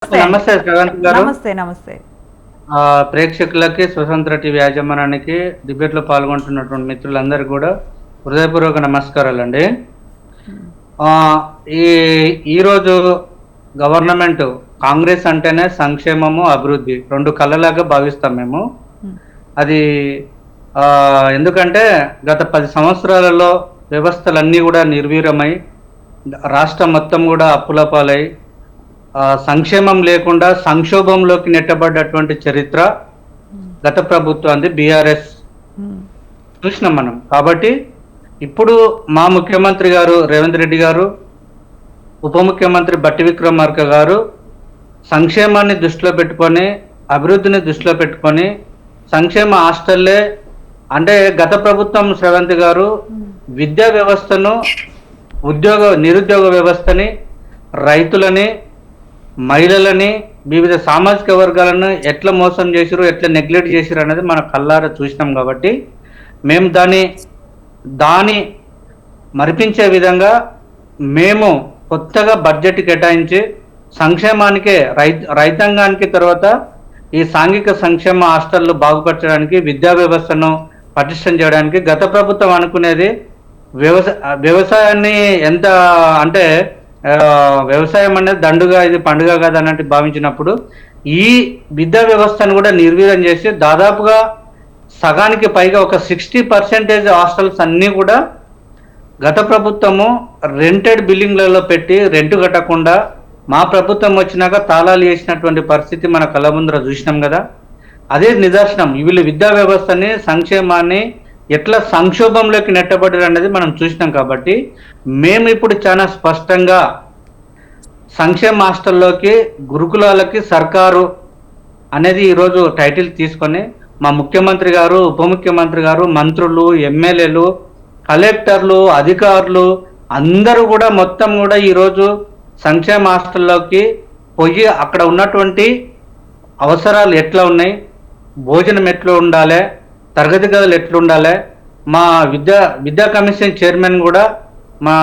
నమస్తే అండి. నమస్తే శ్రవంత్ గారు. నమస్తే. నమస్తే. ప్రేక్షకులకి, స్వతంత్ర టీవీ యాజమాన్యానికి, డిబేట్లో పాల్గొంటున్నటువంటి మిత్రులందరికీ కూడా హృదయపూర్వక నమస్కారాలండి. హ్మ్. ఆహ్, ఈ ఈరోజు గవర్నమెంట్ కాంగ్రెస్ అంటేనే సంక్షేమము, అభివృద్ధి 2 కళ్ళలాగా భావిస్తాం మేము. హ్మ్. అది ఎందుకంటే గత 10 సంవత్సరాలలో వ్యవస్థలన్నీ కూడా నిర్వీర్యమై, రాష్ట్రం మొత్తం కూడా అప్పుల పాలై, సంక్షేమం లేకుండా సంక్షోభంలోకి నెట్టబడ్డటువంటి చరిత్ర హ్మ్. గత ప్రభుత్వాన్ని బీఆర్ఎస్ హ్మ్. చూసినాం మనం. కాబట్టి ఇప్పుడు మా ముఖ్యమంత్రి గారు రేవంత్ రెడ్డి గారు, ఉప ముఖ్యమంత్రి బట్టి విక్రమార్క గారు సంక్షేమాన్ని దృష్టిలో పెట్టుకొని, అభివృద్ధిని దృష్టిలో పెట్టుకొని సంక్షేమ హాస్టల్లే అంటే గత ప్రభుత్వం శ్రవంతి గారు హ్మ్. విద్యా వ్యవస్థను, నిరుద్యోగ వ్యవస్థని, రైతులని, మహిళలని, వివిధ సామాజిక వర్గాలను ఎట్లా మోసం చేసిరు, ఎట్లా నెగ్లెక్ట్ చేసిరు అనేది మన కళ్ళారా చూసినాం. కాబట్టి మేము దాని మరిపించే విధంగా మేము కొత్తగా బడ్జెట్ కేటాయించి సంక్షేమానికే, రైతాంగానికి, తర్వాత ఈ సాంఘిక సంక్షేమ హాస్టళ్లు బాగుపరచడానికి, విద్యా వ్యవస్థను పటిష్టం చేయడానికి గత ప్రభుత్వం అనుకునేది వ్యవసాయాన్ని ఎంత అంటే వ్యవసాయం అనేది దండుగా, ఇది పండుగ కాదు అన్నట్టు భావించినప్పుడు ఈ విద్యా వ్యవస్థను కూడా నిర్వీర్యం చేసి దాదాపుగా సగానికి పైగా ఒక 60% హాస్టల్స్ అన్నీ కూడా గత ప్రభుత్వము రెంటెడ్ బిల్డింగ్లలో పెట్టి రెంట్ కట్టకుండా మా ప్రభుత్వం వచ్చినాక తాళాలు వేసినటువంటి పరిస్థితి మన కళ్ళ ముందర చూసినాం కదా. అదే నిదర్శనం. వీళ్ళు విద్యా వ్యవస్థని, సంక్షేమాన్ని ఎట్లా సంక్షోభంలోకి నెట్టబడ్డారు అనేది మనం చూసినాం. కాబట్టి మేము ఇప్పుడు చాలా స్పష్టంగా సంక్షేమ హాస్టల్లోకి, గురుకులాలకి సర్కారు అనేది ఈరోజు టైటిల్ తీసుకొని మా ముఖ్యమంత్రి గారు, ఉప ముఖ్యమంత్రి గారు, మంత్రులు, ఎమ్మెల్యేలు, కలెక్టర్లు, అధికారులు అందరూ కూడా మొత్తం కూడా ఈరోజు సంక్షేమ హాస్టల్లోకి పోయి అక్కడ ఉన్నటువంటి అవసరాలు ఎట్లా ఉన్నాయి, భోజనం ఎట్లా ఉండాలి, తరగతి గదులు ఎట్లా ఉండాలి, మా విద్యా కమిషన్ చైర్మన్ కూడా మా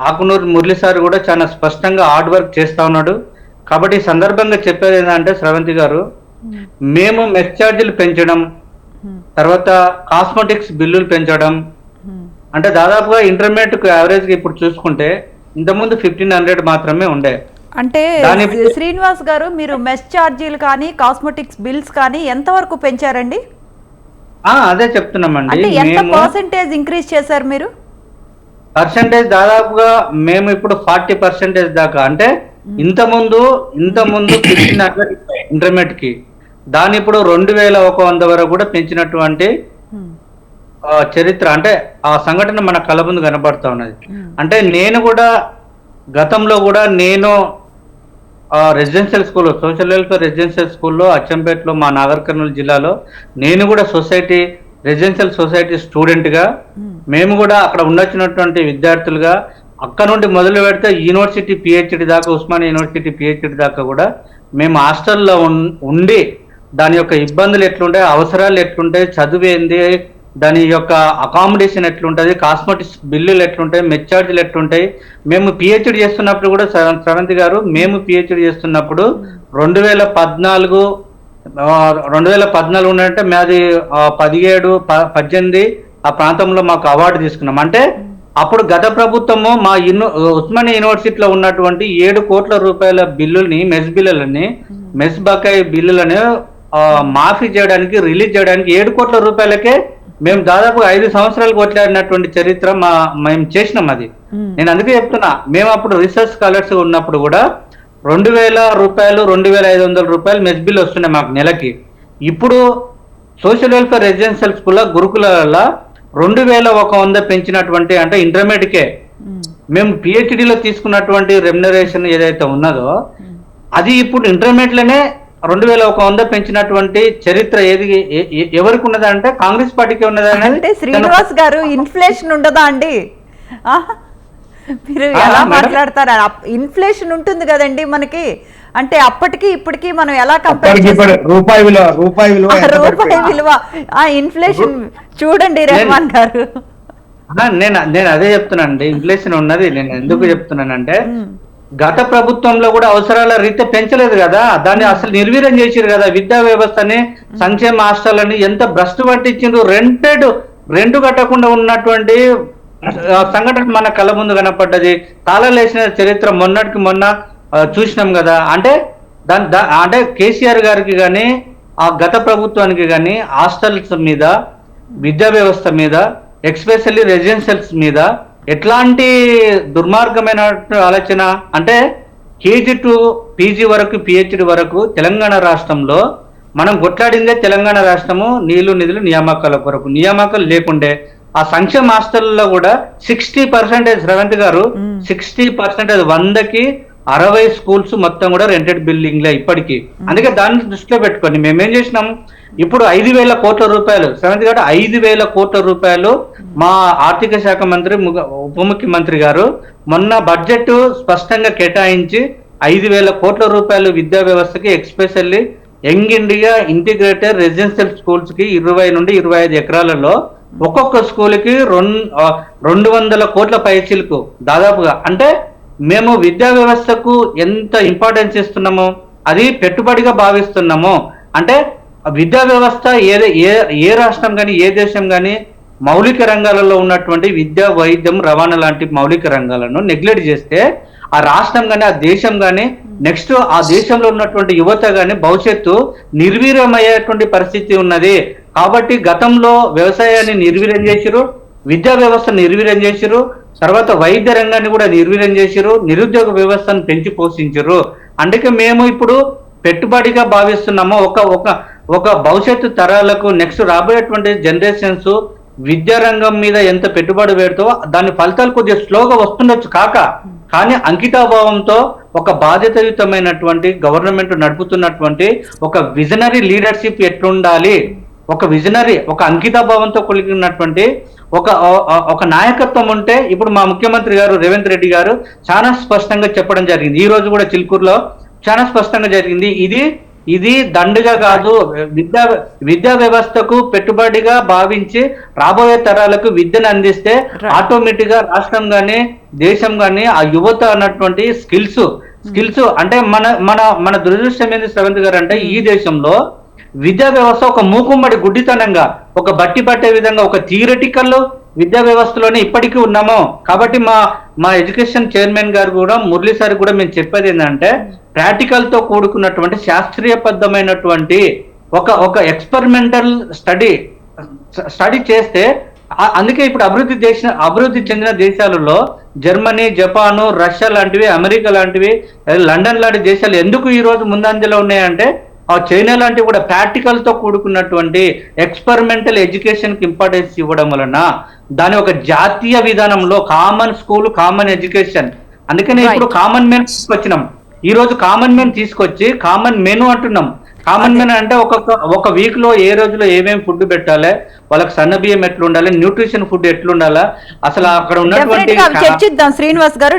ఆకునూరు మురళి సార్ కూడా చాలా స్పష్టంగా హార్డ్ వర్క్ చేస్తూ ఉన్నాడు. కాబట్టి ఈ సందర్భంగా చెప్పేది ఏంటంటే శ్రవంతి గారు, మేము మెస్ ఛార్జీలు పెంచడం, తర్వాత కాస్మెటిక్స్ బిల్లులు పెంచడం, అంటే దాదాపుగా ఇంటర్మీడియట్ యావరేజ్గా ఇప్పుడు చూసుకుంటే ఇంతకుముందు 1500 మాత్రమే ఉండే. అంటే శ్రీనివాస్ గారు, మీరు మెస్ ఛార్జీలు కానీ, కాస్మెటిక్స్ బిల్స్ కానీ ఎంతవరకు పెంచారండి? అదే చెప్తున్నామండి. అంటే ఎంత పర్సెంటేజ్ ఇంక్రీజ్ చేశారు మీరు? పర్సెంటేజ్ దాదాపుగా మేము ఇప్పుడు 40% దాకా, అంటే ఇంతకుముందు 1500 ఇంటర్మీడియట్ కి, దాని ఇప్పుడు 2100 వరకు కూడా పెంచినటువంటి చరిత్ర, అంటే ఆ సంఘటన మన కళ్ళ ముందు కనబడతా ఉన్నది. అంటే నేను కూడా గతంలో కూడా రెసిడెన్షియల్ స్కూల్లో, సోషల్ వెల్ఫేర్ రెసిడెన్షియల్ స్కూల్లో అచ్చంపేటలో, మా నాగర్ కర్నూలు జిల్లాలో నేను కూడా రెసిడెన్షియల్ సొసైటీ స్టూడెంట్గా మేము కూడా అక్కడ ఉండొచ్చినటువంటి విద్యార్థులుగా అక్కడ నుండి మొదలు పెడితే యూనివర్సిటీ పిహెచ్డి దాకా, ఉస్మానియా యూనివర్సిటీ పిహెచ్డి దాకా కూడా మేము హాస్టల్లో ఉండి దాని యొక్క ఇబ్బందులు ఎట్లుంటాయి, అవసరాలు ఎట్లుంటాయి, చదువు ఏంది, దాని యొక్క అకామిడేషన్ ఎట్లుంటుంది, కాస్మెటిక్స్ బిల్లులు ఎట్లుంటాయి, మెస్ ఛార్జీలు ఎట్లుంటాయి. మేము పిహెచ్డి చేస్తున్నప్పుడు కూడా శ్రవంతి గారు, మేము పిహెచ్డి చేస్తున్నప్పుడు 2014 ఉన్నట్టే మాది 17, 18 ఆ ప్రాంతంలో మాకు అవార్డు తీసుకున్నాం. అంటే అప్పుడు గత ప్రభుత్వము మా ఉస్మానియా యూనివర్సిటీలో ఉన్నటువంటి 7 కోట్ల రూపాయల బిల్లుల్ని, మెస్ బకాయి బిల్లులని మాఫీ చేయడానికి, రిలీజ్ చేయడానికి 7 కోట్ల రూపాయలకే మేము దాదాపు 5 సంవత్సరాలు కొట్లాడినటువంటి చరిత్ర మేము చేసినాం. అది నేను అందుకే చెప్తున్నా, మేము అప్పుడు రీసెర్చ్ స్కాలర్స్ ఉన్నప్పుడు కూడా 2000 రూపాయలు, 2500 రూపాయలు మెస్ బిల్ వస్తున్నాయి మాకు నెలకి. ఇప్పుడు సోషల్ వెల్ఫేర్ రెసిడెన్షియల్ స్కూల్లో, గురుకులాల 2100 పెంచినటువంటి, అంటే ఇంటర్మీడియట్కే మేము పిహెచ్డిలో తీసుకున్నటువంటి రెమ్యునరేషన్ ఏదైతే ఉన్నదో అది ఇప్పుడు ఇంటర్మీడియట్లోనే 2100 పెంచినటువంటి చరిత్ర ఎవరికి ఉన్నదా అంటే కాంగ్రెస్ పార్టీకి ఉన్నదా అంటే శ్రీనివాస్ గారు, ఇన్ఫ్లేషన్ ఉండదా అండి? మీరు ఎలా మాట్లాడతారా? ఇన్ఫ్లేషన్ ఉంటుంది కదండి మనకి. అంటే అప్పటికి ఇప్పటికి మనం ఎలా కంపేర్ చేస్తాం? రూపాయి విలువ ఇన్ఫ్లేషన్ చూడండి రెహమాన్ గారు. నేను అదే చెప్తున్నానండి, ఇన్ఫ్లేషన్ ఉన్నది. నేను ఎందుకు చెప్తున్నానంటే గత ప్రభుత్వంలో కూడా అవసరాల రీత్యా పెంచలేదు కదా, దాన్ని అసలు నిర్వీర్యం చేసిరు కదా. విద్యా వ్యవస్థని, సంక్షేమ హాస్టళ్ళని ఎంత భ్రష్టు పట్టించిండ్రు. రెంట్ కట్టకుండా ఉన్నటువంటి సంఘటన మన కళ్ళ ముందు కనపడ్డది. తాళలేసిన చరిత్ర మొన్నటికి మొన్న చూసినాం కదా. అంటే అంటే కేసీఆర్ గారికి కానీ ఆ గత ప్రభుత్వానికి కానీ హాస్టల్స్ మీద, విద్యా వ్యవస్థ మీద, ఎక్స్పెషల్లీ రెసిడెన్షియల్స్ మీద ఎట్లాంటి దుర్మార్గమైన ఆలోచన అంటే కేజీ టు పీజీ వరకు, పిహెచ్డి వరకు తెలంగాణ రాష్ట్రంలో మనం కొట్లాడిందే తెలంగాణ రాష్ట్రము నీళ్లు నిధులు నియామకాల కొరకు. నియామకాలు లేకుండే ఆ సంక్షేమ హాస్టల్లో కూడా 60% రేవంత్ గారు 60% 100కి 60 స్కూల్స్ మొత్తం కూడా రెంటెడ్ బిల్డింగ్లే ఇప్పటికీ. అందుకే దాన్ని దృష్టిలో పెట్టుకొని మేమేం చేసినాం, ఇప్పుడు 5,000 కోట్ల రూపాయలు రేవంత్ గారు 5,000 కోట్ల రూపాయలు మా ఆర్థిక శాఖ మంత్రి, ఉప ముఖ్యమంత్రి గారు మొన్న బడ్జెట్ స్పష్టంగా కేటాయించి 5,000 కోట్ల రూపాయలు విద్యా వ్యవస్థకి, especially young India integrated residential schools కి 20 నుండి 25 ఎకరాలలో ఒక్కొక్క స్కూల్కి 200 కోట్ల పైచీలకు దాదాపుగా. అంటే మేము విద్యా వ్యవస్థకు ఎంత ఇంపార్టెన్స్ ఇస్తున్నామో అది పెట్టుబడిగా భావిస్తున్నామో. అంటే విద్యా వ్యవస్థ ఏ రాష్ట్రం కానీ ఏ దేశం కానీ మౌలిక రంగాలలో ఉన్నటువంటి విద్య, వైద్యం, రవాణా లాంటి మౌలిక రంగాలను నెగ్లెక్ట్ చేస్తే ఆ రాష్ట్రం కానీ ఆ దేశం కానీ నెక్స్ట్ ఆ దేశంలో ఉన్నటువంటి యువత కానీ భవిష్యత్తు నిర్వీర్యమయ్యేటువంటి పరిస్థితి ఉన్నది. కాబట్టి గతంలో వ్యవసాయాన్ని నిర్వీర్యం చేసిరు, విద్యా వ్యవస్థ నిర్వీర్యం చేసిరు, తర్వాత వైద్య రంగాన్ని కూడా నిర్వీర్యం చేసిరు, నిరుద్యోగ వ్యవస్థను పెంచి పోషించరు. అందుకే మేము ఇప్పుడు పెట్టుబడిగా భావిస్తున్నాము ఒక భవిష్యత్తు తరాలకు, నెక్స్ట్ రాబోయేటువంటి జనరేషన్స్ విద్యా రంగం మీద ఎంత పెట్టుబడి పెడతో దాని ఫలితాలు కొద్దిగా స్లోగా వస్తుండొచ్చు కానీ అంకితాభావంతో ఒక బాధ్యతాయుతమైనటువంటి గవర్నమెంట్ నడుపుతున్నటువంటి ఒక విజనరీ లీడర్షిప్ ఎట్లుండాలి, ఒక విజనరీ, ఒక అంకితాభావంతో కలిగినటువంటి ఒక నాయకత్వం ఉంటే ఇప్పుడు మా ముఖ్యమంత్రి గారు రేవంత్ రెడ్డి గారు చాలా స్పష్టంగా చెప్పడం జరిగింది. ఈ రోజు కూడా చిలుకూరులో చాలా స్పష్టంగా జరిగింది. ఇది దండుగా కాదు, విద్యా వ్యవస్థకు పెట్టుబడిగా భావించి రాబోయే తరాలకు విద్యను అందిస్తే ఆటోమేటిక్ గా రాష్ట్రం గానీ దేశం గానీ ఆ యువత అన్నటువంటి స్కిల్స్ అంటే మన దురదృష్టం ఏంది శ్రవంత్ గారు అంటే ఈ దేశంలో విద్యా వ్యవస్థ ఒక మూకుమ్మడి గుడ్డితనంగా, ఒక బట్టి పట్టే విధంగా ఒక థియరిటికల్ విద్యా వ్యవస్థలోనే ఇప్పటికీ ఉన్నాము. కాబట్టి మా ఎడ్యుకేషన్ చైర్మన్ గారు కూడా, మురళీ సార్ కూడా మేము చెప్పేది ఏంటంటే ప్రాక్టికల్ తో కూడుకున్నటువంటి శాస్త్రీయబద్ధమైనటువంటి ఒక ఎక్స్పెరిమెంటల్ స్టడీ చేస్తే, అందుకే ఇప్పుడు అభివృద్ధి చెందిన దేశాలలో జర్మనీ, జపాను, రష్యా లాంటివి, అమెరికా లాంటివి, లండన్ లాంటి దేశాలు ఎందుకు ఈ రోజు ముందంజలో ఉన్నాయంటే ఆ చైనా లాంటివి కూడా ప్రాక్టికల్ తో కూడుకున్నటువంటి ఎక్స్పెరిమెంటల్ ఎడ్యుకేషన్ కి ఇంపార్టెన్స్ ఇవ్వడం వలన దాని ఒక జాతీయ విధానంలో కామన్ స్కూల్, కామన్ ఎడ్యుకేషన్. అందుకనే ఇప్పుడు కామన్ మెన్ తీసుకొచ్చినాం. ఈ రోజు కామన్ మెన్ తీసుకొచ్చి కామన్ మెను అంటున్నాం. కామన్ మెన్ అంటే ఒక వీక్ లో ఏ రోజులో ఏమేమి ఫుడ్ పెట్టాలి, వాళ్ళకి సన్న బియ్యం ఎట్లుండాలి, న్యూట్రిషన్ ఫుడ్ ఎట్లుండాలా, అసలు అక్కడ ఉన్నటువంటి చర్చిద్దాం శ్రీనివాస్ గారు.